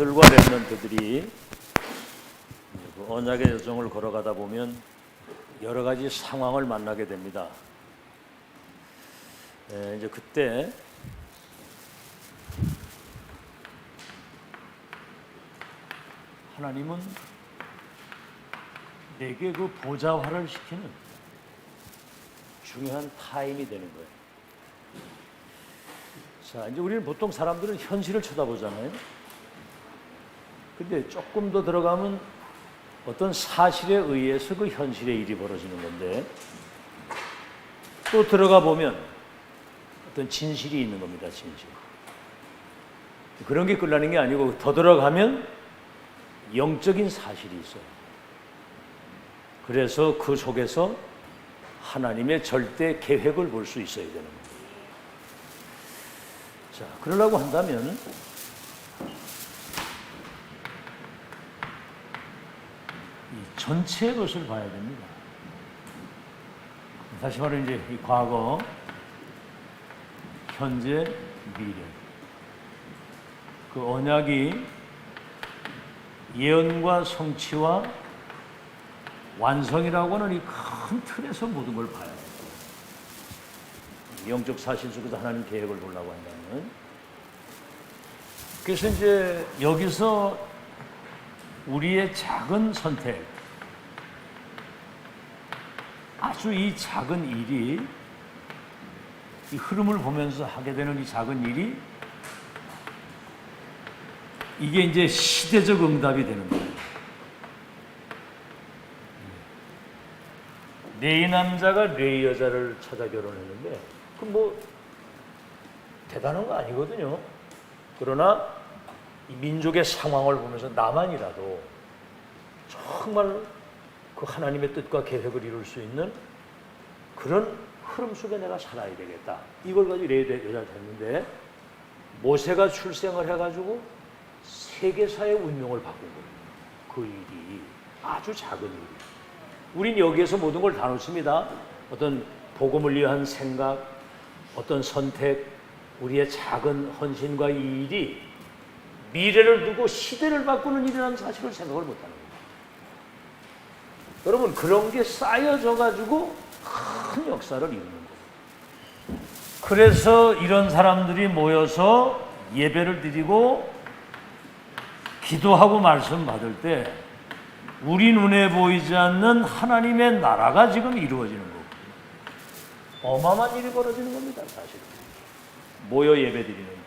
성도들과 렘넌트들이 그 언약의 여정을 걸어가다 보면 여러 가지 상황을 만나게 됩니다. 이제 그때 하나님은 내게 그 보좌화를 시키는 중요한 타임이 되는 거예요. 자, 이제 우리는 보통 사람들은 현실을 쳐다보잖아요. 근데 조금 더 들어가면 어떤 사실에 의해서 그 현실의 일이 벌어지는 건데, 또 들어가 보면 어떤 진실이 있는 겁니다. 진실. 그런 게 끝나는 게 아니고 더 들어가면 영적인 사실이 있어요. 그래서 그 속에서 하나님의 절대 계획을 볼 수 있어야 되는 거예요. 자, 그러려고 한다면 이 전체의 것을 봐야 됩니다. 다시 말해 이제 이 과거, 현재, 미래. 그 언약이 예언과 성취와 완성이라고 하는 이 큰 틀에서 모든 걸 봐야 돼요. 영적 사실 속에서 하나님 계획을 보려고 한다면. 그래서 이제 여기서 우리의 작은 선택, 아주 이 작은 일이, 이 흐름을 보면서 하게 되는 이 작은 일이, 이게 이제 시대적 응답이 되는 거예요. 네 남자가 네 여자를 찾아 결혼했는데, 그 뭐 대단한 거 아니거든요. 그러나 이 민족의 상황을 보면서 나만이라도 정말 그 하나님의 뜻과 계획을 이룰 수 있는 그런 흐름 속에 내가 살아야 되겠다. 이걸 가지고 네 여자를 했는데, 모세가 출생을 해가지고 세계사의 운명을 바꾼 거예요. 그 일이 아주 작은 일이에요. 우린 여기에서 모든 걸 다 놓습니다. 어떤 복음을 위한 생각, 어떤 선택, 우리의 작은 헌신과 이 일이 미래를 두고 시대를 바꾸는 일이라는 사실을 생각을 못하는 거예요. 여러분, 그런 게 쌓여져 가지고 큰 역사를 이루는 거예요. 그래서 이런 사람들이 모여서 예배를 드리고 기도하고 말씀 받을 때 우리 눈에 보이지 않는 하나님의 나라가 지금 이루어지는 거고, 어마어마한 일이 벌어지는 겁니다. 사실 모여 예배 드리는데.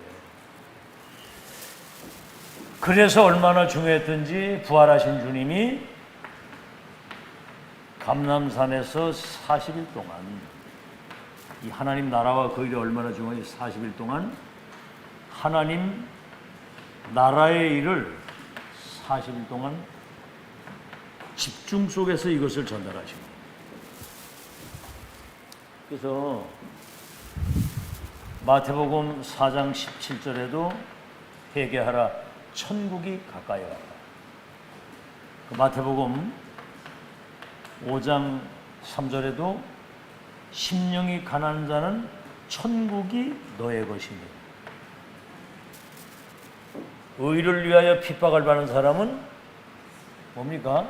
그래서 얼마나 중요했던지 부활하신 주님이 감람산에서 40일 동안, 이 하나님 나라와 그 일이 얼마나 중요한지 40일 동안 하나님 나라의 일을 40일 동안 집중 속에서 이것을 전달하시고, 그래서 마태복음 4장 17절에도 회개하라, 천국이 가까이 왔다. 그 마태복음 5장 3절에도 심령이 가난한 자는 천국이 너의 것이니, 의를 위하여 핍박을 받는 사람은 뭡니까?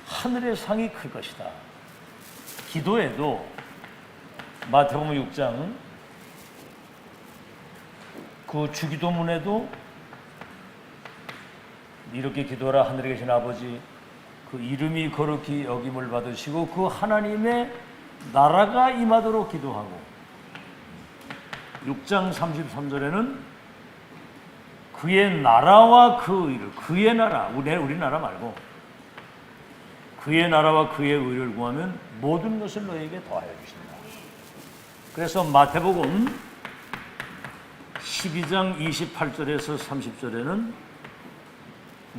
하늘의 상이 클 것이다. 기도에도 마태복음 6장 그 주기도문에도 이렇게 기도하라, 하늘에 계신 아버지, 그 이름이 거룩히 여김을 받으시고 그 하나님의 나라가 임하도록 기도하고, 6장 33절에는 그의 나라와 그 의를, 그의 나라, 우리나라 말고 그의 나라와 그의 의를 구하면 모든 것을 너에게 더하여 주신다. 그래서 마태복음 12장 28절에서 30절에는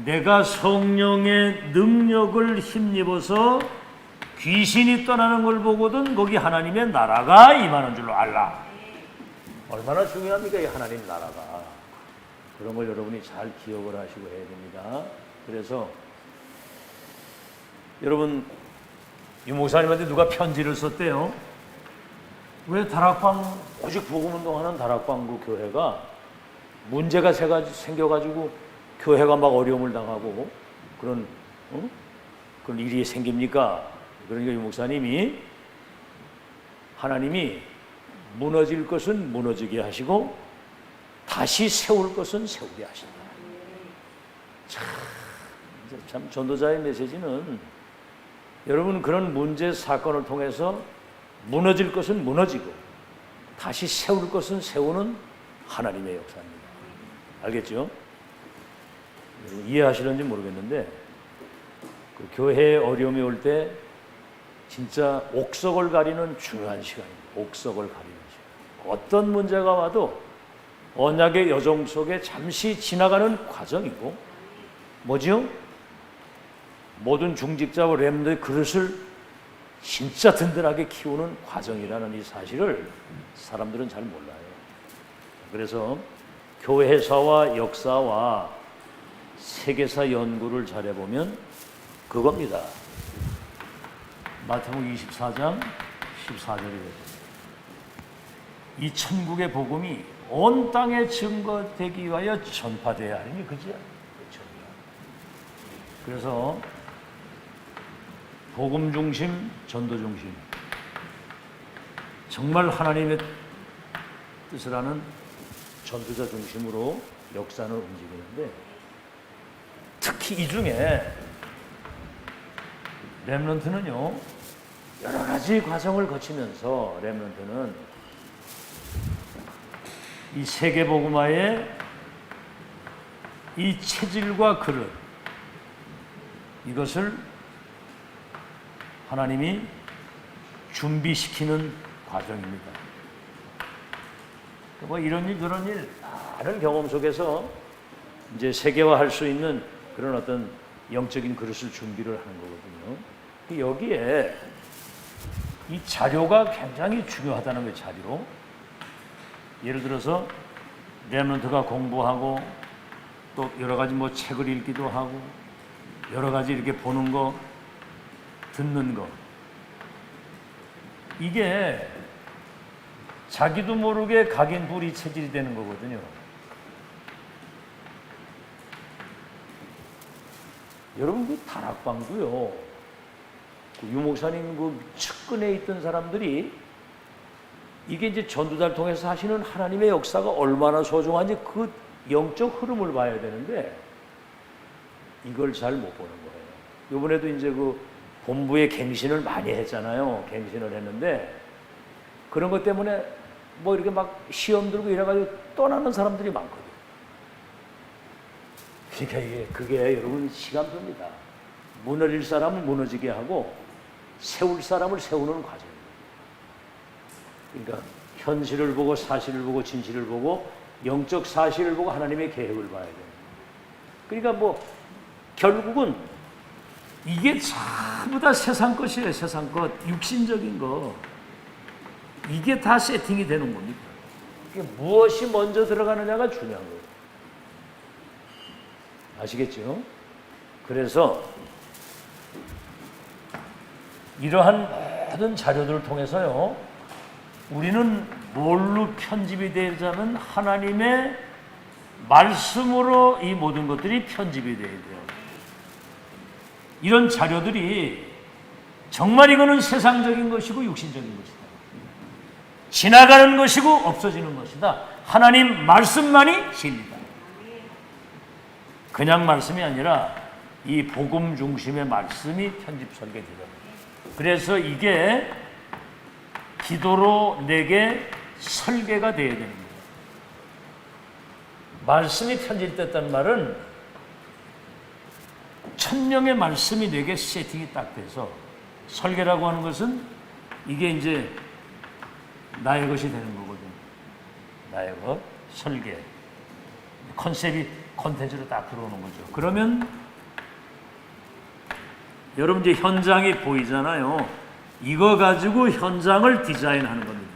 내가 성령의 능력을 힘입어서 귀신이 떠나는 걸 보거든 거기 하나님의 나라가 임하는 줄로 알라. 얼마나 중요합니까, 이 하나님 나라가. 그런 걸 여러분이 잘 기억을 하시고 해야 됩니다. 그래서 여러분, 이 목사님한테 누가 편지를 썼대요. 왜 다락방, 오직 복음운동하는 다락방구 교회가 문제가 생겨가지고 교회가 막 어려움을 당하고 그런 그런 일이 생깁니까? 그러니까 유 목사님이 하나님이 무너질 것은 무너지게 하시고 다시 세울 것은 세우게 하신다. 참 전도자의 메시지는 여러분 그런 문제 사건을 통해서 무너질 것은 무너지고 다시 세울 것은 세우는 하나님의 역사입니다. 알겠죠? 이해하시는지 모르겠는데 그 교회에 어려움이 올 때 진짜 옥석을 가리는 중요한 시간입니다. 옥석을 가리는 시간. 어떤 문제가 와도 언약의 여정 속에 잠시 지나가는 과정이고 뭐죠? 모든 중직자와 렘너의 그릇을 진짜 든든하게 키우는 과정이라는 이 사실을 사람들은 잘 몰라요. 그래서 교회사와 역사와 세계사 연구를 잘해보면 그겁니다. 마태복음 24장 14절이거든요. 이 천국의 복음이 온 땅에 증거되기 위하여 전파되어야 하니 그죠? 그래서 복음 중심, 전도 중심, 정말 하나님의 뜻을 아는 전도자 중심으로 역사는 움직이는데 특히 이 중에 렘넌트는요 여러 가지 과정을 거치면서 렘넌트는 이 세계복음화의 이 체질과 그릇 이것을 하나님이 준비시키는 과정입니다. 뭐 이런 일 저런 일 많은 경험 속에서 이제 세계화할 수 있는 그런 어떤 영적인 그릇을 준비를 하는 거거든요. 여기에 이 자료가 굉장히 중요하다는 거예요. 자료. 예를 들어서 렘넌트가 공부하고 또 여러 가지 뭐 책을 읽기도 하고 여러 가지 이렇게 보는 거, 듣는 거. 이게 자기도 모르게 각인불이 체질이 되는 거거든요. 여러분 그 다락방도요. 그 유목사님 그 측근에 있던 사람들이 이게 이제 전도자를 통해서 하시는 하나님의 역사가 얼마나 소중한지 그 영적 흐름을 봐야 되는데 이걸 잘 못 보는 거예요. 이번에도 이제 그 본부에 갱신을 많이 했잖아요. 갱신을 했는데 그런 것 때문에 뭐 이렇게 막 시험 들고 이래가지고 떠나는 사람들이 많거든요. 그러니까 그게 여러분 시간표입니다. 무너질 사람을 무너지게 하고 세울 사람을 세우는 과정입니다. 그러니까 현실을 보고 사실을 보고 진실을 보고 영적 사실을 보고 하나님의 계획을 봐야 돼요. 그러니까 뭐 결국은 이게 전부 다 세상 것이에요. 세상 것, 육신적인 거. 이게 다 세팅이 되는 겁니다. 이게 무엇이 먼저 들어가느냐가 중요한 거예요. 아시겠죠? 그래서 이러한 모든 자료들을 통해서요, 우리는 뭘로 편집이 되자면 하나님의 말씀으로 이 모든 것들이 편집이 되어야 돼요. 이런 자료들이 정말 이거는 세상적인 것이고 육신적인 것이다. 지나가는 것이고 없어지는 것이다. 하나님 말씀만이 진리다. 그냥 말씀이 아니라 이 복음 중심의 말씀이 편집 설계되다. 그래서 이게 기도로 내게 설계가 되어야 되는 거예요. 말씀이 편집됐다는 말은 천명의 말씀이 내게 세팅이 딱 돼서 설계라고 하는 것은 이게 이제 나의 것이 되는 거거든요. 나의 것, 설계. 컨셉이 콘텐츠로 딱 들어오는 거죠. 그러면 여러분 이제 현장이 보이잖아요. 이거 가지고 현장을 디자인하는 겁니다.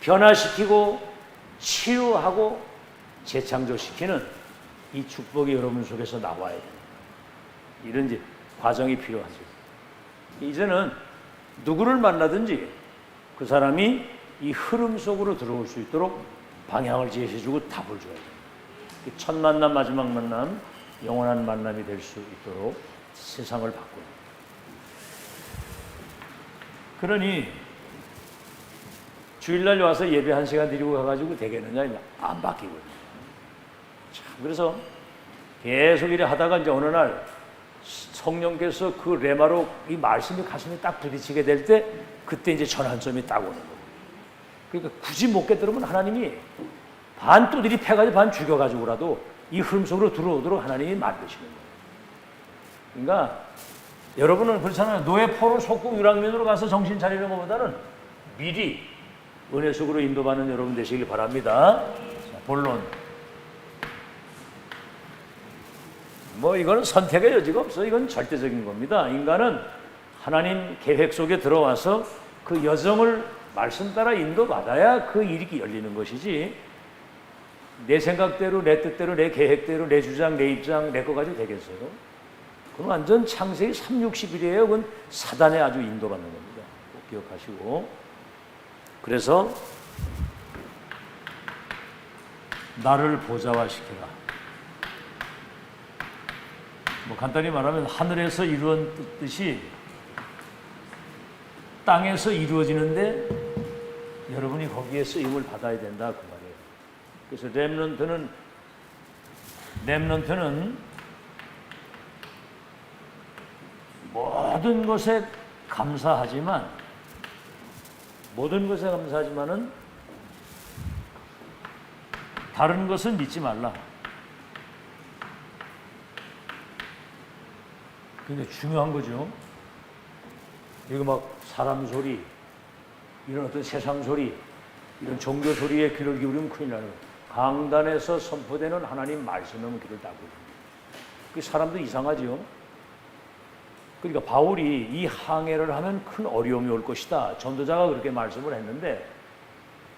변화시키고 치유하고 재창조시키는 이 축복이 여러분 속에서 나와야 됩니다. 이런 이제 과정이 필요하죠. 이제는 누구를 만나든지 그 사람이 이 흐름 속으로 들어올 수 있도록 방향을 제시해주고 답을 줘야 돼요. 첫 만남, 마지막 만남, 영원한 만남이 될 수 있도록 세상을 바꾸는. 그러니 주일날 와서 예배 1시간 드리고 가가지고 되겠느냐? 안 바뀌거든요. 참, 그래서 계속 이래 하다가 이제 어느 날 성령께서 그 레마로 이 말씀이 가슴에 딱 부딪히게 될 때 그때 이제 전환점이 딱 오는 거예요. 그러니까 굳이 못 깨달으면 하나님이 반 두드리 패가지고 반 죽여가지고라도 이 흐름 속으로 들어오도록 하나님이 만드시는 거예요. 그러니까 여러분은 그렇잖아요. 노예 포로 속국 유랑면으로 가서 정신 차리는 것보다는 미리 은혜 속으로 인도받는 여러분 되시길 바랍니다. 자, 본론. 뭐 이거는 선택의 여지가 없어. 이건 절대적인 겁니다. 인간은 하나님 계획 속에 들어와서 그 여정을 말씀 따라 인도받아야 그 일이 열리는 것이지, 내 생각대로, 내 뜻대로, 내 계획대로, 내 주장, 내 입장, 내 거 가지고 되겠어요? 그건 완전 창세기 360일이에요. 그건 사단에 아주 인도받는 겁니다. 꼭 기억하시고. 그래서 나를 보좌화시켜라. 뭐 간단히 말하면 하늘에서 이루어졌듯이 땅에서 이루어지는데 여러분이 거기에 쓰임을 받아야 된다 그 말이에요. 그래서 렘넌트는 모든 것에 감사하지만은 다른 것은 믿지 말라. 굉장히 중요한 거죠. 이거 막 사람 소리, 이런 어떤 세상 소리, 이런 종교 소리에 귀를 기울이면 큰일 나요. 강단에서 선포되는 하나님 말씀에 귀를 닫고 있습니다. 그 사람도 이상하죠. 그러니까 바울이 이 항해를 하면 큰 어려움이 올 것이다. 전도자가 그렇게 말씀을 했는데,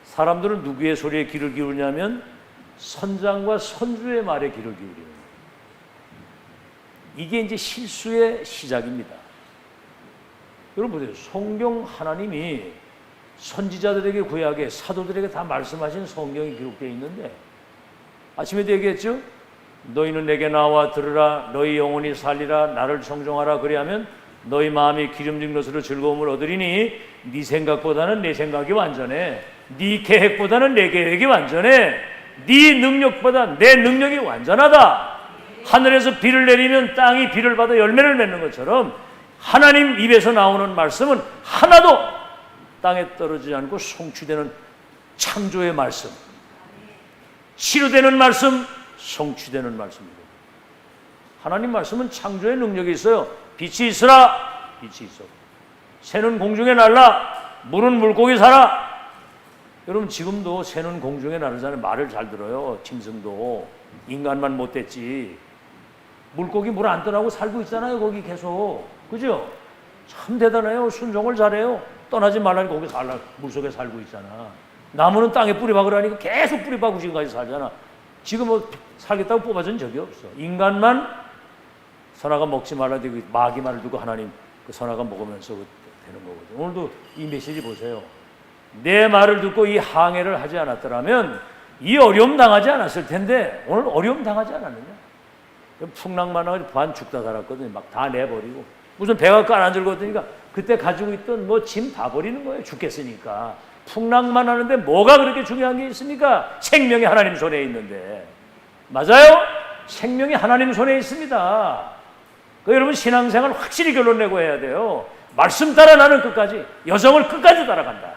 사람들은 누구의 소리에 귀를 기울이냐면 선장과 선주의 말에 귀를 기울이는 거예요. 이게 이제 실수의 시작입니다. 여러분 보세요. 성경 하나님이 선지자들에게, 구약에, 사도들에게 다 말씀하신 성경이 기록되어 있는데, 아침에도 얘기했죠? 너희는 내게 나와 들으라. 너희 영혼이 살리라. 나를 청종하라. 그래야면 너희 마음이 기름진 것으로 즐거움을 얻으리니 네 생각보다는 내 생각이 완전해. 네 계획보다는 내 계획이 완전해. 네 능력보다 내 능력이 완전하다. 하늘에서 비를 내리면 땅이 비를 받아 열매를 맺는 것처럼 하나님 입에서 나오는 말씀은 하나도 땅에 떨어지지 않고 성취되는 창조의 말씀, 치료되는 말씀, 성취되는 말씀입니다. 하나님 말씀은 창조의 능력이 있어요. 빛이 있으라, 빛이 있어. 새는 공중에 날라, 물은 물고기 살아. 여러분 지금도 새는 공중에 나르잖아요. 말을 잘 들어요. 짐승도. 인간만 못됐지. 물고기 물 안 떠나고 살고 있잖아요. 거기 계속. 그죠? 참 대단해요. 순종을 잘해요. 떠나지 말라니까 거기 물속에 살고 있잖아. 나무는 땅에 뿌리 박으라니까 계속 뿌리 박고 지금까지 살잖아. 지금 뭐 살겠다고 뽑아준 적이 없어. 인간만 선악과 먹지 말라 되고 마귀 말을 두고 하나님 그 선악과 먹으면서 되는 거거든요. 오늘도 이 메시지 보세요. 내 말을 듣고 이 항해를 하지 않았더라면 이 어려움 당하지 않았을 텐데 오늘 어려움 당하지 않았느냐? 풍랑만 하고 반 죽다 살았거든요. 막 다 내버리고 무슨 배가 깔아들거든요. 그때 가지고 있던 뭐 짐 다 버리는 거예요. 죽겠으니까. 풍랑만 하는데 뭐가 그렇게 중요한 게 있습니까? 생명이 하나님 손에 있는데. 맞아요? 생명이 하나님 손에 있습니다. 그 여러분 신앙생활 확실히 결론 내고 해야 돼요. 말씀 따라 나는 끝까지, 여정을 끝까지 따라간다.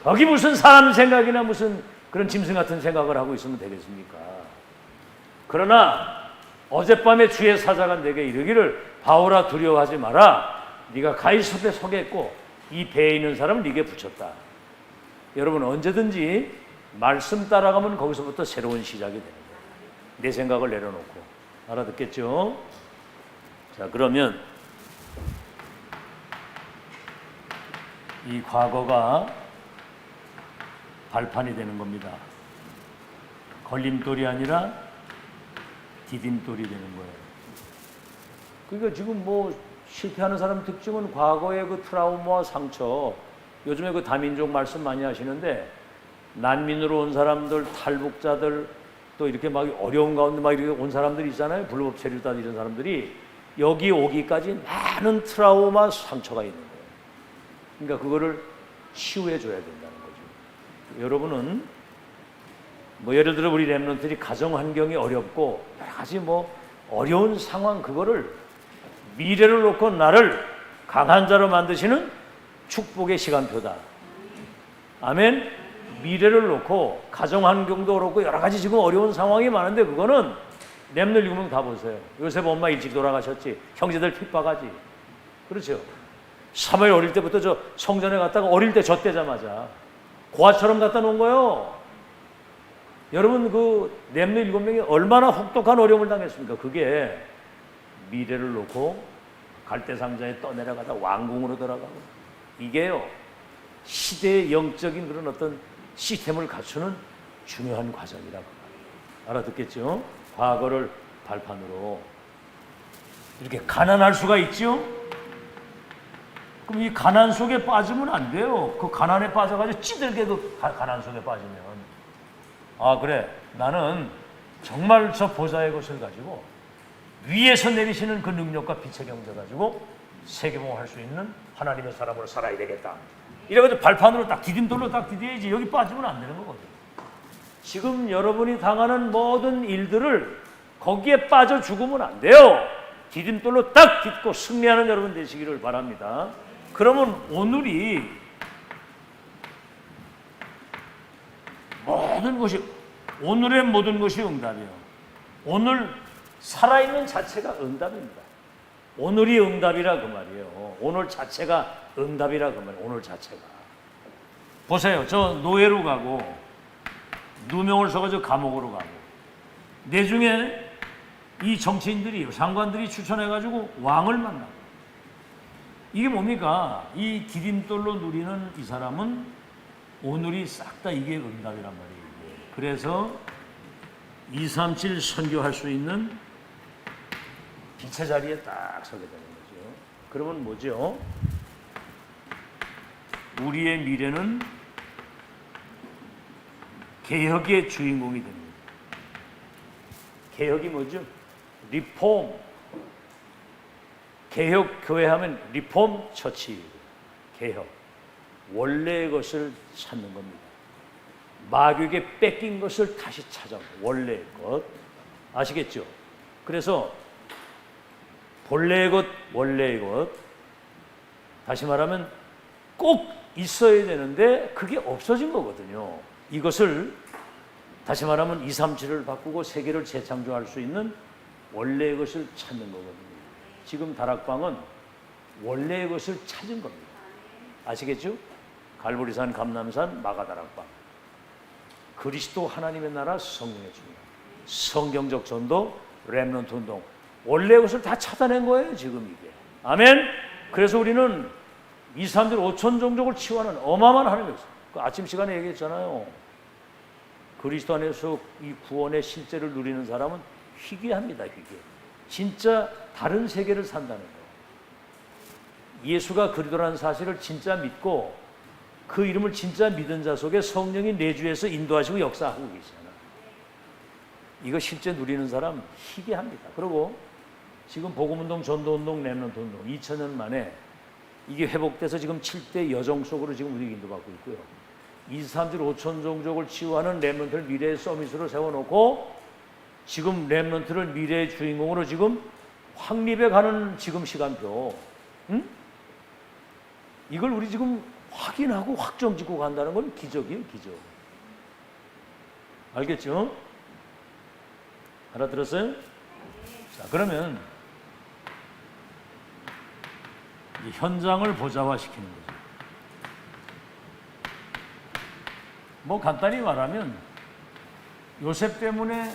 거기 무슨 사람 생각이나 무슨 그런 짐승 같은 생각을 하고 있으면 되겠습니까? 그러나 어젯밤에 주의 사자가 내게 이르기를 바울아 두려워하지 마라. 네가 가이섭에 서겠고 이 배에 있는 사람을 네게 붙였다. 여러분 언제든지 말씀 따라가면 거기서부터 새로운 시작이 되는 거예요. 내 생각을 내려놓고. 알아듣겠죠? 자, 그러면 이 과거가 발판이 되는 겁니다. 걸림돌이 아니라 디딤돌이 되는 거예요. 그러니까 지금 뭐 실패하는 사람 특징은 과거의 그 트라우마와 상처, 요즘에 그 다민족 말씀 많이 하시는데 난민으로 온 사람들, 탈북자들, 또 이렇게 막 어려운 가운데 막 이렇게 온 사람들이 있잖아요. 불법 체류다 이런 사람들이 여기 오기까지 많은 트라우마, 상처가 있는 거예요. 그러니까 그거를 치유해 줘야 된다는 거죠. 여러분은 뭐 예를 들어 우리 렘넌트들이 가정 환경이 어렵고 여러 가지 뭐 어려운 상황, 그거를 미래를 놓고 나를 강한 자로 만드시는 축복의 시간표다. 아멘. 미래를 놓고 가정 환경도 그렇고 여러 가지 지금 어려운 상황이 많은데 그거는 렘넌트 유명 다 보세요. 요셉 엄마 일찍 돌아가셨지. 형제들 핍박하지. 그렇죠. 사무엘 어릴 때부터 저 성전에 갔다가 어릴 때 젖대자마자 고아처럼 갖다 놓은 거예요. 여러분 그 렘넌트 7명이 얼마나 혹독한 어려움을 당했습니까? 그게 미래를 놓고 갈대상자에 떠내려가다 왕궁으로 들어가고, 이게요 시대의 영적인 그런 어떤 시스템을 갖추는 중요한 과정이라고 알아듣겠죠? 과거를 발판으로 이렇게 가난할 수가 있죠? 그럼 이 가난 속에 빠지면 안 돼요. 그 가난에 빠져가지고 찌들게 그 가난 속에 빠지면, 아 그래 나는 정말 저 보좌의 것을 가지고 위에서 내리시는 그 능력과 빛의 경제 가지고 세계봉할 수 있는 하나님의 사람으로 살아야 되겠다. 이래가지고 발판으로 딱 디딤돌로 딱 디뎌야지. 여기 빠지면 안 되는 거거든. 지금 여러분이 당하는 모든 일들을 거기에 빠져 죽으면 안 돼요. 디딤돌로 딱 딛고 승리하는 여러분 되시기를 바랍니다. 그러면 오늘이 모든 것이, 오늘의 모든 것이 응답이에요. 오늘 살아있는 자체가 응답입니다. 오늘이 응답이라 그 말이에요. 오늘 자체가 응답이라 그 말이에요. 오늘 자체가. 보세요. 저 노예로 가고 누명을 써가지고 감옥으로 가고, 내 중에 이 정치인들이, 장관들이 추천해가지고 왕을 만나고, 이게 뭡니까? 이 디딤돌로 누리는 이 사람은 오늘이 싹 다 이게 응답이란 말이에요. 그래서 237 선교할 수 있는 빛의 자리에 딱 서게 되는 거죠. 그러면 뭐죠? 우리의 미래는 개혁의 주인공이 됩니다. 개혁이 뭐죠? 리폼. 개혁 교회 하면 리폼 처치. 개혁. 원래의 것을 찾는 겁니다. 마귀에게 뺏긴 것을 다시 찾아오고, 원래의 것. 아시겠죠? 그래서 본래의 것, 원래의 것. 다시 말하면 꼭 있어야 되는데 그게 없어진 거거든요. 이것을 다시 말하면 237을 바꾸고 세계를 재창조할 수 있는 원래의 것을 찾는 거거든요. 지금 다락방은 원래의 것을 찾은 겁니다. 아시겠죠? 갈보리산, 감남산, 마가다락방. 그리스도 하나님의 나라, 성령의 중요, 성경적 전도, 렘넌트 운동. 원래의 것을 다 찾아낸 거예요, 지금 이게. 아멘? 그래서 우리는 2, 3절 5천 종족을 치유하는 어마어마한 하나님이 있어요. 그 아침 시간에 얘기했잖아요. 그리스도 안에서 이 구원의 실제를 누리는 사람은 희귀합니다, 희귀. 진짜 다른 세계를 산다는 거. 예수가 그리스도라는 사실을 진짜 믿고 그 이름을 진짜 믿은 자 속에 성령이 내주에서 인도하시고 역사하고 계시잖아. 이거 실제 누리는 사람 희귀합니다. 그리고 지금 복음운동, 전도운동, 렘넌트 운동 2000년 만에 이게 회복돼서 지금 7대 여정 속으로 지금 우리가 인도받고 있고요. 2, 3주 5천 종족을 치유하는 렘넌트를 미래의 서밋으로 세워놓고 지금 렘넌트를 미래의 주인공으로 지금 확립해 가는 지금 시간표. 응? 이걸 우리 지금 확인하고 확정 짓고 간다는 건 기적이에요, 기적. 알겠죠? 알아들었어요? 자, 그러면 이 현장을 보좌화시키는 거죠. 뭐 간단히 말하면 요셉 때문에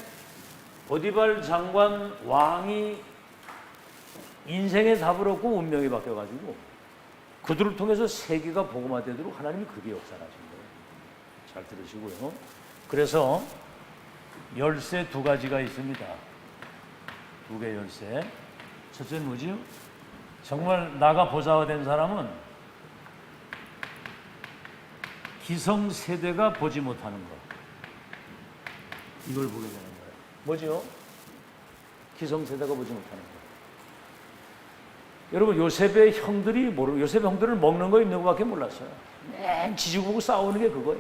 보디발 장관 왕이 인생의 답을 얻고 운명이 바뀌어가지고 그들을 통해서 세계가 복음화되도록 하나님이 그렇게 역사를 하신 거예요. 잘 들으시고요. 그래서 열쇠 두 가지가 있습니다. 두 개 열쇠. 첫째는 뭐지요? 정말 나가 보좌화된 사람은 기성세대가 보지 못하는 것, 이걸 보게 되는 거예요. 뭐죠? 기성세대가 보지 못하는 것. 여러분, 요셉의 형들이 요셉의 형들을 먹는 거 입는 거밖에 몰랐어요. 맨 지지고 싸우는 게 그거야.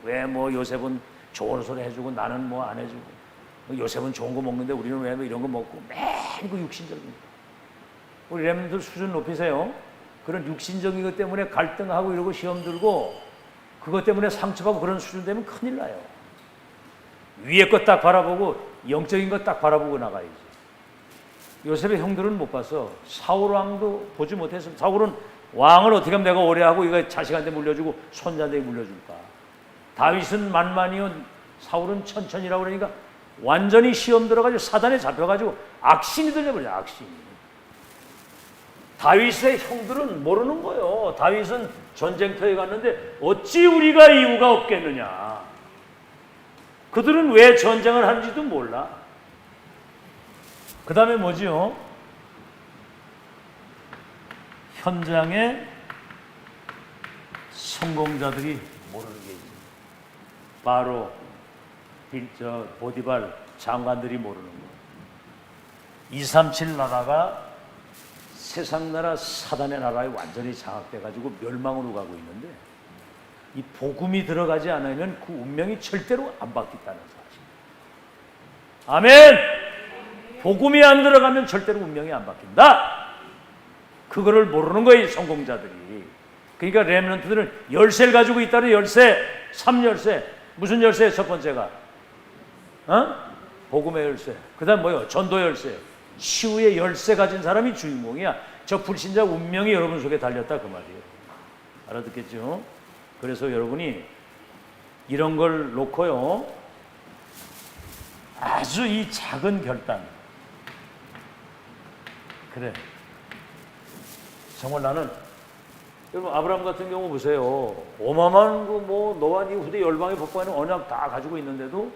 왜 뭐 요셉은 좋은 소리 해주고 나는 뭐 안 해주고, 요셉은 좋은 거 먹는데 우리는 왜 뭐 이런 거 먹고, 맨 그 육신적인 거. 우리 렘들 수준 높이세요. 그런 육신적인 것 때문에 갈등하고 이러고 시험 들고 그것 때문에 상처받고 그런 수준 되면 큰일 나요. 위에 것 딱 바라보고 영적인 것 딱 바라보고 나가야지. 요셉의 형들은 못 봤어. 사울 왕도 보지 못했어. 사울은 왕을 어떻게 하면 내가 오래 하고 이거 자식한테 물려주고 손자한테 물려줄까. 다윗은 만만이요 사울은 천천히라고 그러니까 완전히 시험 들어가지고 사단에 잡혀가지고 악신이 들려버려. 악신이. 다윗의 형들은 모르는 거예요. 다윗은 전쟁터에 갔는데 어찌 우리가 이유가 없겠느냐. 그들은 왜 전쟁을 하는지도 몰라. 그 다음에 뭐지요? 현장에 성공자들이 모르는 게 있어요. 바로 보디발 장관들이 모르는 거예요. 237 나라가 세상 나라 사단의 나라에 완전히 장악돼가지고 멸망으로 가고 있는데 이 복음이 들어가지 않으면 그 운명이 절대로 안 바뀌었다는 사실. 아멘! 복음이 안 들어가면 절대로 운명이 안 바뀐다. 그거를 모르는 거예요, 성공자들이. 그러니까 렘넌트들은 열쇠를 가지고 있다는 열쇠, 3열쇠. 무슨 열쇠? 첫 번째가 복음의 열쇠. 그 다음 뭐요? 전도 열쇠. 치유의 열쇠 가진 사람이 주인공이야. 저 불신자 운명이 여러분 속에 달렸다 그 말이에요. 알아듣겠죠? 그래서 여러분이 이런 걸 놓고요, 아주 이 작은 결단, 그래, 정말 나는, 여러분 아브라함 같은 경우 보세요. 어마어마한 뭐 너와 네 후대 열방의 복받는 언약 다 가지고 있는데도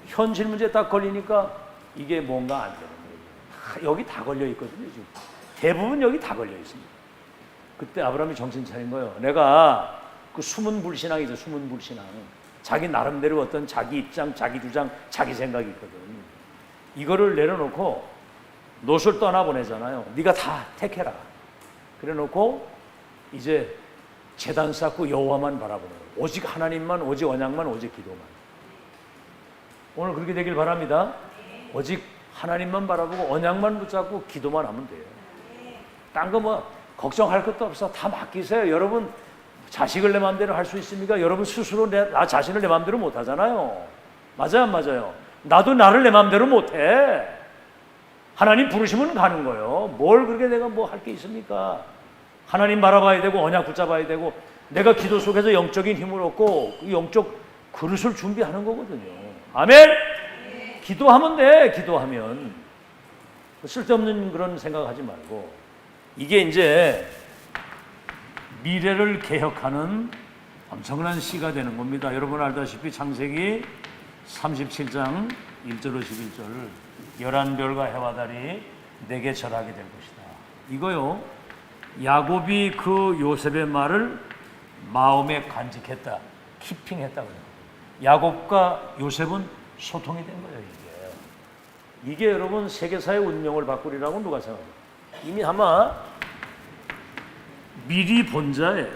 현실 문제 딱 걸리니까 이게 뭔가 안 되는 거예요. 여기 다 걸려 있거든요. 지금 대부분 여기 다 걸려 있습니다. 그때 아브라함이 정신 차린 거예요. 내가 그 숨은 불신앙이죠. 숨은 불신앙. 자기 나름대로 어떤 자기 입장, 자기 주장, 자기 생각이 있거든. 이거를 내려놓고 롯을 떠나보내잖아요. 네가 다 택해라. 그래놓고 이제 제단 쌓고 여호와만 바라보는 거예요. 오직 하나님만, 오직 언약만, 오직 기도만. 오늘 그렇게 되길 바랍니다. 오직 하나님만 바라보고 언약만 붙잡고 기도만 하면 돼요. 딴 거 뭐 걱정할 것도 없어. 다 맡기세요. 여러분 자식을 내 마음대로 할 수 있습니까? 여러분 스스로 나 자신을 내 마음대로 못 하잖아요. 맞아요, 안 맞아요? 나도 나를 내 마음대로 못 해. 하나님 부르시면 가는 거예요. 뭘 그렇게 내가 뭐 할 게 있습니까? 하나님 바라봐야 되고 언약 붙잡아야 되고 내가 기도 속에서 영적인 힘을 얻고 그 영적 그릇을 준비하는 거거든요. 아멘? 기도하면 돼. 기도하면 쓸데없는 그런 생각하지 말고 이게 이제 미래를 개혁하는 엄청난 시가 되는 겁니다. 여러분 알다시피 창세기 37장 1절로 11절 11별과 해와 달이 내게 절하게 될 것이다. 이거요, 야곱이 그 요셉의 말을 마음에 간직했다, 키핑했다. 야곱과 요셉은 소통이 된 거예요. 이게 여러분 세계사의 운명을 바꾸리라고 누가 생각해요? 이미 아마 미리 본 자예요.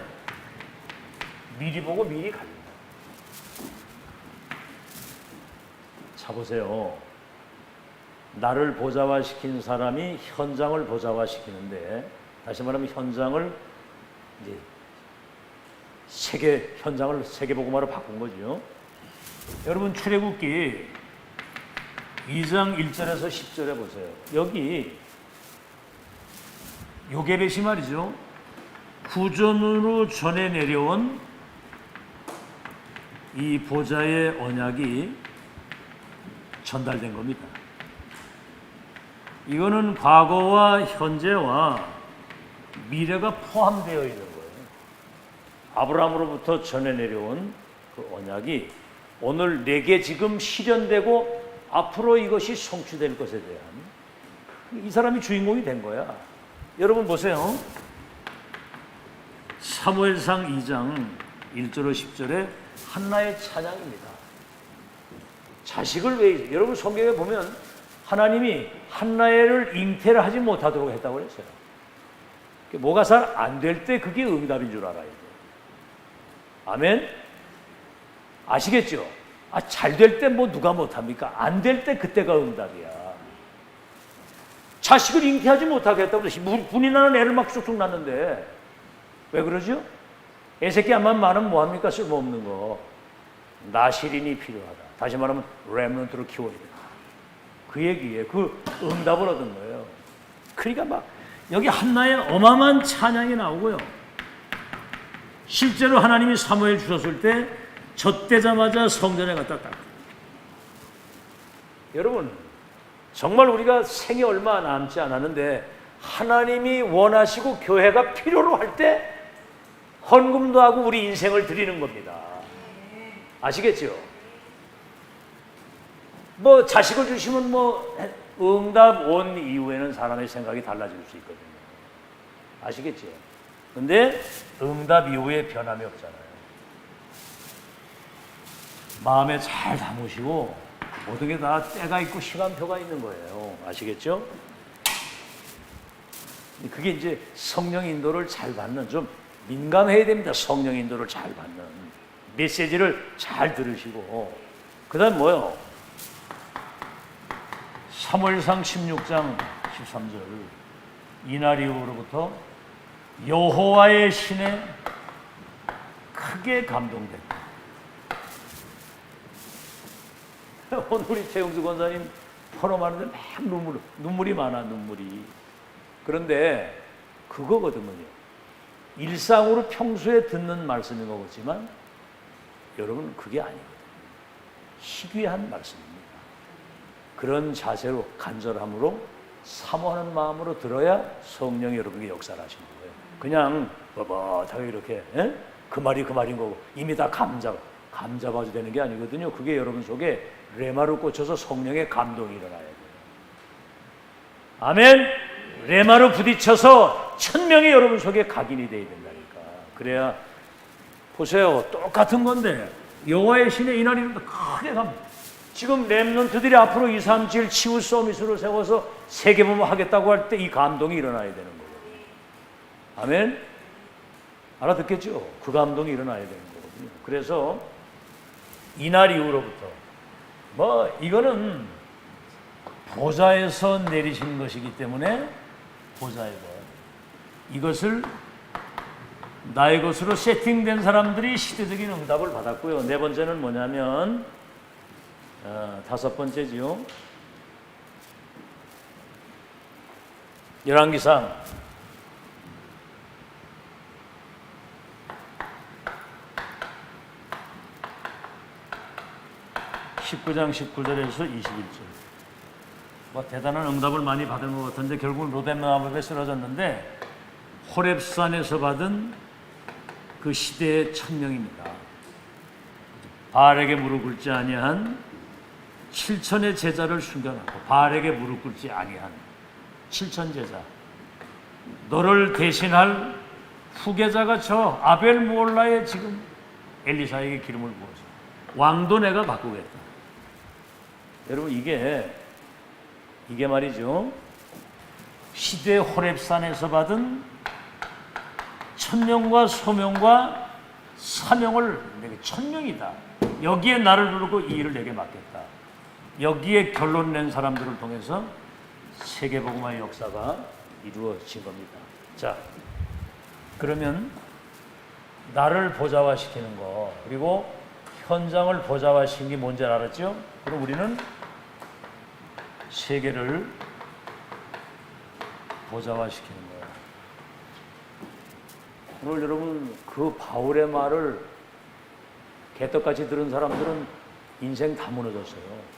미리 보고 미리 갑니다. 자 보세요. 나를 보좌화시킨 사람이 현장을 보좌화시키는데, 다시 말하면 현장을 이제 현장을 세계복음화로 바꾼 거죠. 여러분 출애굽기 2장 1절에서 10절에 보세요. 여기 요게벳이 말이죠. 구전으로 전해 내려온 이 보좌의 언약이 전달된 겁니다. 이거는 과거와 현재와 미래가 포함되어 있는 거예요. 아브라함으로부터 전해 내려온 그 언약이 오늘 내게 지금 실현되고 앞으로 이것이 성취될 것에 대한, 이 사람이 주인공이 된 거야. 여러분 보세요. 사무엘상 2장 1절로 10절에 한나의 찬양입니다. 자식을 왜, 여러분 성경에 보면 하나님이 한나를 잉태를 하지 못하도록 했다고 그랬어요. 뭐가 잘 안 될 때 그게 응답인 줄 알아야 돼요. 아멘? 아시겠죠? 잘 될 때 뭐 누가 못합니까? 안 될 때 그때가 응답이야. 자식을 잉태하지 못하게 했다고 해서 분이 나는 애를 막 쑥쑥 낳는데 왜 그러죠? 애새끼 암만 많으면 뭐합니까? 쓸모없는 거. 나실인이 필요하다. 다시 말하면 렘넌트를 키워야 된다. 그 얘기에 그 응답을 얻은 거예요. 그러니까 막 여기 한나의 어마어마한 찬양이 나오고요. 실제로 하나님이 사무엘 주셨을 때 젖대자마자 성전에 갔다 딱. 여러분 정말 우리가 생이 얼마 남지 않았는데 하나님이 원하시고 교회가 필요로 할 때 헌금도 하고 우리 인생을 드리는 겁니다. 아시겠죠? 뭐 자식을 주시면 뭐 응답 온 이후에는 사람의 생각이 달라질 수 있거든요. 아시겠죠? 근데 응답 이후에 변함이 없잖아요. 마음에 잘 담으시고 모든 게 다 때가 있고 시간표가 있는 거예요. 아시겠죠? 그게 이제 성령 인도를 잘 받는, 좀 민감해야 됩니다. 성령 인도를 잘 받는 메시지를 잘 들으시고. 그 다음 뭐요? 사무엘상 16장 13절 이날 이후로부터 여호와의 신에 크게 감동됐다. 오늘 우리 최영수 권사님 포럼하는데 막 눈물이 많아. 눈물이. 그런데 그거거든요. 일상으로 평소에 듣는 말씀인 거겠지만 여러분 그게 아니거든요. 희귀한 말씀입니다. 그런 자세로 간절함으로 사모하는 마음으로 들어야 성령이 여러분에게 역사를 하시는 거예요. 그냥 뻣뻣하게 이렇게 그 말이 그 말인 거고 이미 다 감 잡아도 되는 게 아니거든요. 그게 여러분 속에 레마로 꽂혀서 성령의 감동이 일어나야 돼요. 아멘. 레마로 부딪혀서 천명이 여러분 속에 각인이 돼야 된다니까. 그래야 보세요. 똑같은 건데 여호와의 신의 이날이 크게 갑니다. 지금 렘넌트들이 앞으로 2, 3, 7 치유 서밋으로 세워서 세계보험 하겠다고 할 때 이 감동이 일어나야 되는 거거든요. 아멘. 알아듣겠죠? 그 감동이 일어나야 되는 거거든요. 그래서 이날 이후로부터 뭐 이거는 보좌에서 내리신 것이기 때문에 보좌에서 이것을 나의 것으로 세팅된 사람들이 시대적인 응답을 받았고요. 네 번째는 뭐냐면 다섯 번째지요. 열왕기상 19장 19절에서 21절. 뭐 대단한 응답을 많이 받은 것 같은데 결국은 로뎀나무에 쓰러졌는데 호렙산에서 받은 그 시대의 천명입니다. 바알에게 무릎 꿇지 아니한 7천의 제자를 숨겨놓고 바알에게 무릎 꿇지 아니한 7천 제자, 너를 대신할 후계자가 저 아벨 무올라에 지금 엘리사에게 기름을 부어서 왕도 내가 바꾸겠다. 여러분 이게 말이죠. 시대 호렙산에서 받은 천명과 소명과 사명을 내게 천명이다. 여기에 나를 부르고 이 일을 내게 맡겼다. 여기에 결론 낸 사람들을 통해서 세계복음화의 역사가 이루어진 겁니다. 자, 그러면 나를 보좌화시키는 거 그리고 현장을 보좌화시킨 게 뭔지 알았죠? 그럼 우리는 세계를 보좌화시키는 거예요. 오늘 여러분 그 바울의 말을 개떡같이 들은 사람들은 인생 다 무너졌어요.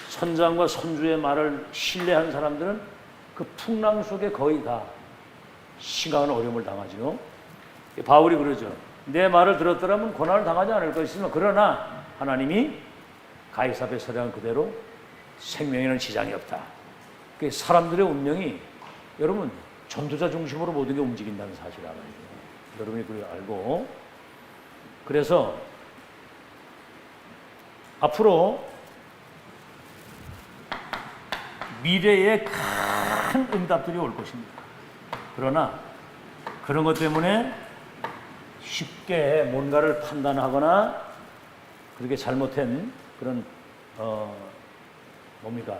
선장과 선주의 말을 신뢰한 사람들은 그 풍랑 속에 거의 다 심각한 어려움을 당하죠. 바울이 그러죠. 내 말을 들었더라면 고난을 당하지 않을 것이지만 그러나 하나님이 가이사 앞에 서량한 그대로 생명에는 지장이 없다. 사람들의 운명이 여러분 전도자 중심으로 모든 게 움직인다는 사실을 알아요. 여러분이 그걸 알고 그래서 앞으로 미래에 큰 응답들이 올 것입니다. 그러나 그런 것 때문에 쉽게 뭔가를 판단하거나 그렇게 잘못된 그런 뭡니까?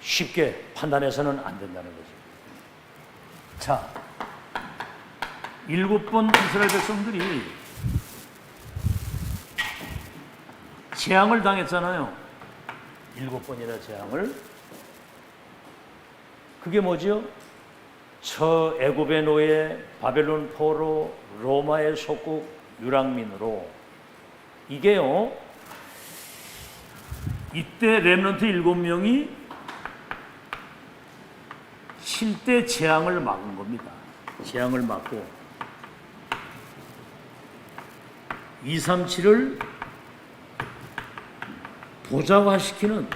쉽게 판단해서는 안 된다는 거죠. 자, 7번 이스라엘 백성들이 재앙을 당했잖아요. 7번이나 재앙을. 그게 뭐지요? 저 애굽의 노예, 바벨론 포로, 로마의 속국, 유랑민으로. 이게요, 이때 렘넌트 7명이 7대 재앙을 막은 겁니다. 재앙을 막고 237을 보좌화시키는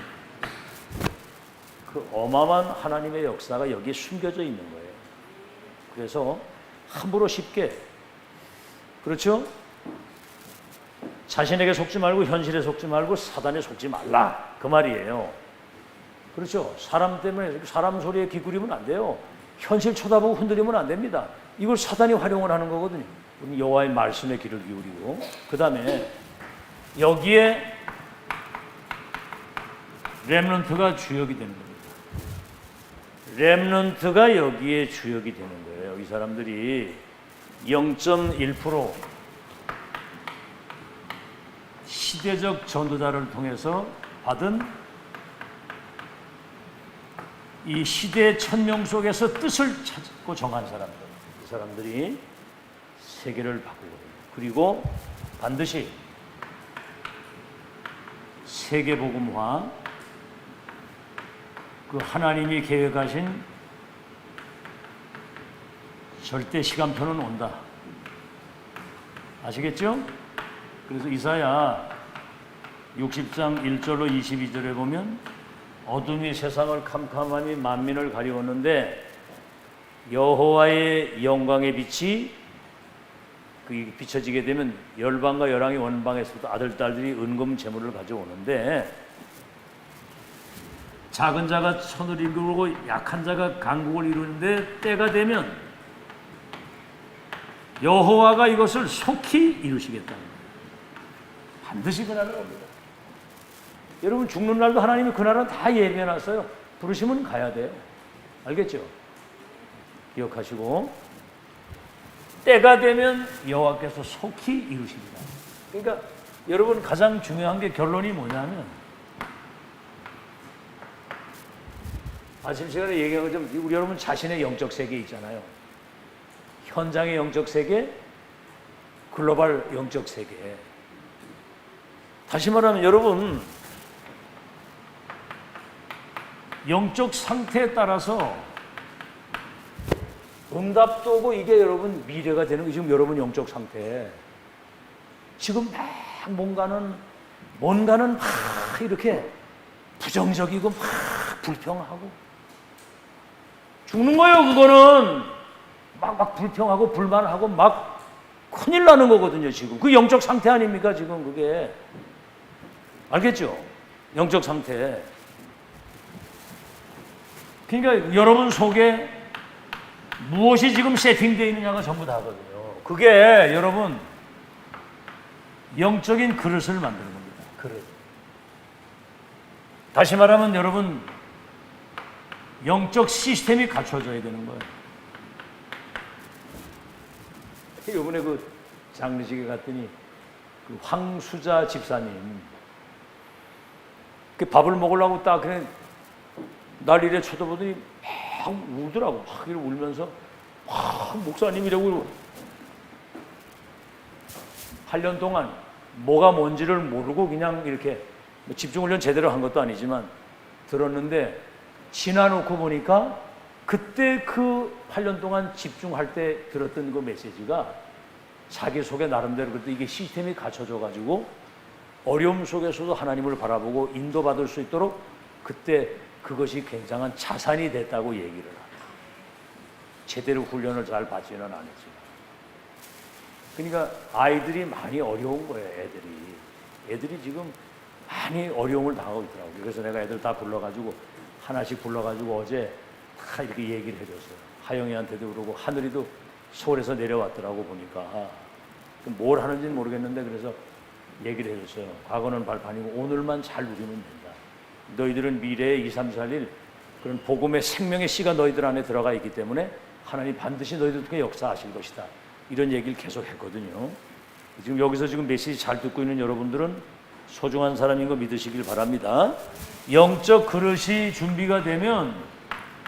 그 어마어마한 하나님의 역사가 여기에 숨겨져 있는 거예요. 그래서 함부로 쉽게, 그렇죠? 자신에게 속지 말고 현실에 속지 말고 사단에 속지 말라, 그 말이에요. 그렇죠? 사람 때문에 사람 소리에 귀 기울이면 안 돼요. 현실 쳐다보고 흔들리면 안 됩니다. 이걸 사단이 활용을 하는 거거든요. 여호와의 말씀에 귀를 기울이고, 그 다음에 여기에 렘넌트가 주역이 되는 겁니다. 렘넌트가 여기에 주역이 되는 거예요. 이 사람들이 0.1% 시대적 전도자를 통해서 받은 이 시대의 천명 속에서 뜻을 찾고 정한 사람들, 이 사람들이 세계를 바꾸거든요. 그리고 반드시 세계복음화, 그 하나님이 계획하신 절대 시간표는 온다. 아시겠죠? 그래서 이사야 60장 1절로 22절에 보면 어둠이 세상을 캄캄하니 만민을 가리웠는데 여호와의 영광의 빛이 비춰지게 되면 열방과 열왕이 원방에서부터 아들 딸들이 은금 재물을 가져오는데 작은 자가 천을 이루고 약한 자가 강국을 이루는데 때가 되면 여호와가 이것을 속히 이루시겠다는 거예요. 반드시 그날은 옵니다. 여러분 죽는 날도 하나님이 그날은 다 예비해놨어요. 부르시면 가야 돼요. 알겠죠? 기억하시고 때가 되면 여호와께서 속히 이루십니다. 그러니까 여러분 가장 중요한 게 결론이 뭐냐면 아침 시간에 얘기한 것처럼 우리 여러분 자신의 영적 세계 있잖아요. 현장의 영적 세계, 글로벌 영적 세계. 다시 말하면 여러분 영적 상태에 따라서 응답도 오고 이게 여러분 미래가 되는 게 지금 여러분 영적 상태. 지금 막 뭔가는 막 이렇게 부정적이고 막 불평하고 죽는 거예요. 그거는 막 불평하고 불만하고 막 큰일 나는 거거든요. 지금 그 영적 상태 아닙니까? 지금 그게 알겠죠? 영적 상태. 그러니까 여러분 속에 무엇이 지금 세팅되어 있느냐가 전부 다거든요. 그게 여러분 영적인 그릇을 만드는 겁니다. 그릇. 다시 말하면 여러분 영적 시스템이 갖춰져야 되는 거예요. 이번에 그 장례식에 갔더니 그 황수자 집사님 그 밥을 먹으려고 딱 그냥 난리를 쳐다보더니 막 울더라고. 막 이러고 울면서 목사님이라고 8년 동안 뭐가 뭔지를 모르고 그냥 이렇게 집중훈련 제대로 한 것도 아니지만 들었는데 지나놓고 보니까 그때 그 8년 동안 집중할 때 들었던 그 메시지가 자기 속에 나름대로 그때 이게 시스템이 갖춰져 가지고 어려움 속에서도 하나님을 바라보고 인도받을 수 있도록 그때 그것이 굉장한 자산이 됐다고 얘기를 합니다. 제대로 훈련을 잘 받지는 않았지만. 그러니까 아이들이 많이 어려운 거예요. 애들이 지금 많이 어려움을 당하고 있더라고요. 그래서 내가 애들 다 불러가지고 하나씩 불러가지고 어제 다 이렇게 얘기를 해줬어요. 하영이한테도 그러고 하늘이도 서울에서 내려왔더라고 보니까 뭘 하는지는 모르겠는데 그래서 얘기를 해줬어요. 과거는 발판이고 오늘만 잘 누리면 된다. 너희들은 미래에 2, 3, 4일 그런 복음의 생명의 씨가 너희들 안에 들어가 있기 때문에 하나님 반드시 너희들 통해 역사하실 것이다. 이런 얘기를 계속 했거든요. 지금 여기서 지금 메시지 잘 듣고 있는 여러분들은 소중한 사람인 거 믿으시길 바랍니다. 영적 그릇이 준비가 되면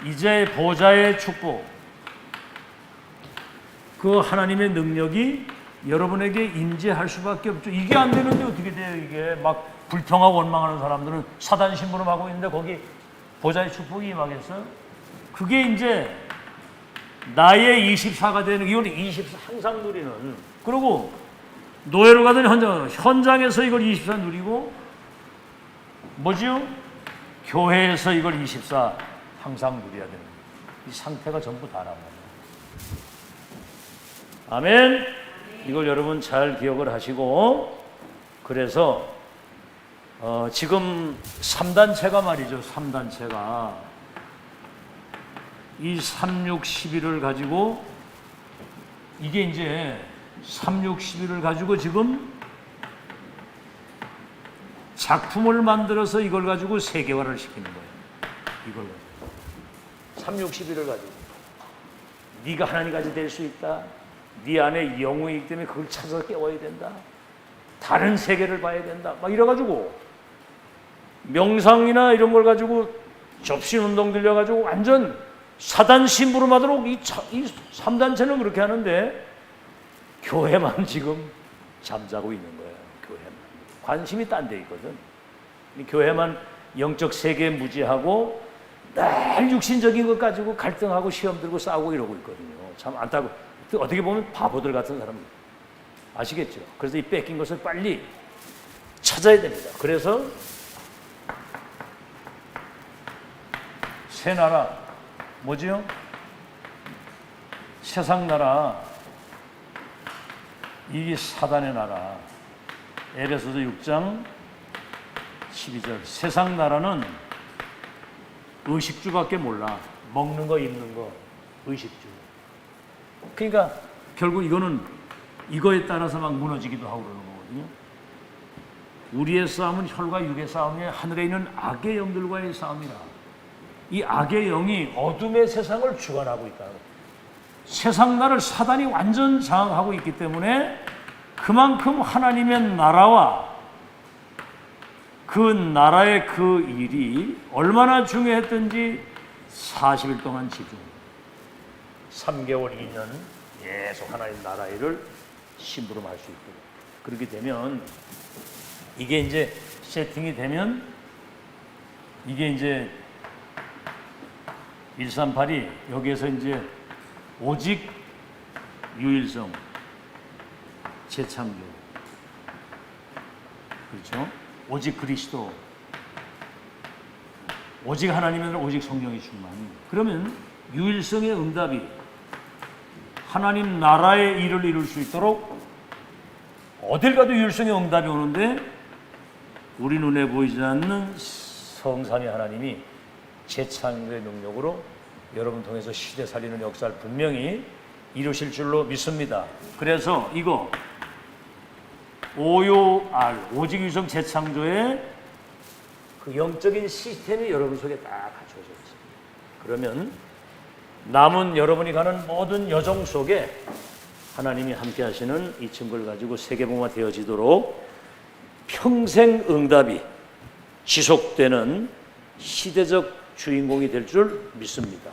이제 보좌의 축복, 그 하나님의 능력이 여러분에게 임재할 수밖에 없죠. 이게 안 되는데 어떻게 돼요? 이게 막 불평하고 원망하는 사람들은 사단 심부름하고 있는데 거기 보좌의 축복이 임하겠어요? 그게 이제 나의 24가 되는, 이건 24 항상 누리는. 그리고 노예로 가던 현장에서 이걸 24 누리고, 뭐지요? 교회에서 이걸 24 항상 누려야 되는 이 상태가 전부 다란 말이에요. 아멘. 이걸 여러분 잘 기억을 하시고, 그래서 지금 3단체가 말이죠. 3단체가 이 3, 6, 11을 가지고, 이게 이제 3, 6, 11을 가지고 지금 작품을 만들어서 이걸 가지고 세계화를 시키는 거예요. 이걸 가지고 3, 6, 11을 가지고 네가 하나님까지 될 수 있다. 네 안에 영웅이 있기 때문에 그걸 찾아서 깨워야 된다. 다른 세계를 봐야 된다. 막 이래가지고 명상이나 이런 걸 가지고 접신운동 들려가지고 완전 사단 심부름하도록 이 3단체는 그렇게 하는데 교회만 지금 잠자고 있는 거예요. 교회만. 관심이 딴 데 있거든. 교회만 영적 세계에 무지하고 늘 육신적인 것 가지고 갈등하고 시험 들고 싸우고 이러고 있거든요. 참 안타고, 어떻게 보면 바보들 같은 사람 아시겠죠? 그래서 이 뺏긴 것을 빨리 찾아야 됩니다. 그래서 새 나라, 뭐지요? 세상 나라, 이 사단의 나라. 에베소서 6장 12절. 세상 나라는 의식주밖에 몰라. 먹는 거, 입는 거, 의식주. 그러니까 결국 이거는 이거에 따라서 막 무너지기도 하고 그러는 거거든요. 우리의 싸움은 혈과 육의 싸움이 하늘에 있는 악의 영들과의 싸움이라. 이 악의 영이 어둠의 세상을 주관하고 있다. 세상 나라를 사단이 완전 장악하고 있기 때문에 그만큼 하나님의 나라와 그 나라의 그 일이 얼마나 중요했던지 40일 동안 집중, 3개월, 2년 계속 하나님 나라 일을 심부름할 수 있고, 그렇게 되면 이게 이제 세팅이 되면 이게 이제 138이 여기에서 이제 오직 유일성, 재창조, 그렇죠? 오직 그리스도, 오직 하나님은 오직 성령의 충만. 그러면 유일성의 응답이 하나님 나라의 일을 이룰 수 있도록 어딜 가도 유일성의 응답이 오는데, 우리 눈에 보이지 않는 성삼위 하나님이 재창조의 능력으로 여러분 통해서 시대 살리는 역사를 분명히 이루실 줄로 믿습니다. 그래서 이거 OUR, 오직 유일성 재창조의 그 영적인 시스템이 여러분 속에 딱 갖춰져 있습니다. 그러면 남은 여러분이 가는 모든 여정 속에 하나님이 함께 하시는 이 증거를 가지고 세계복음화 되어지도록 평생 응답이 지속되는 시대적 주인공이 될 줄 믿습니다.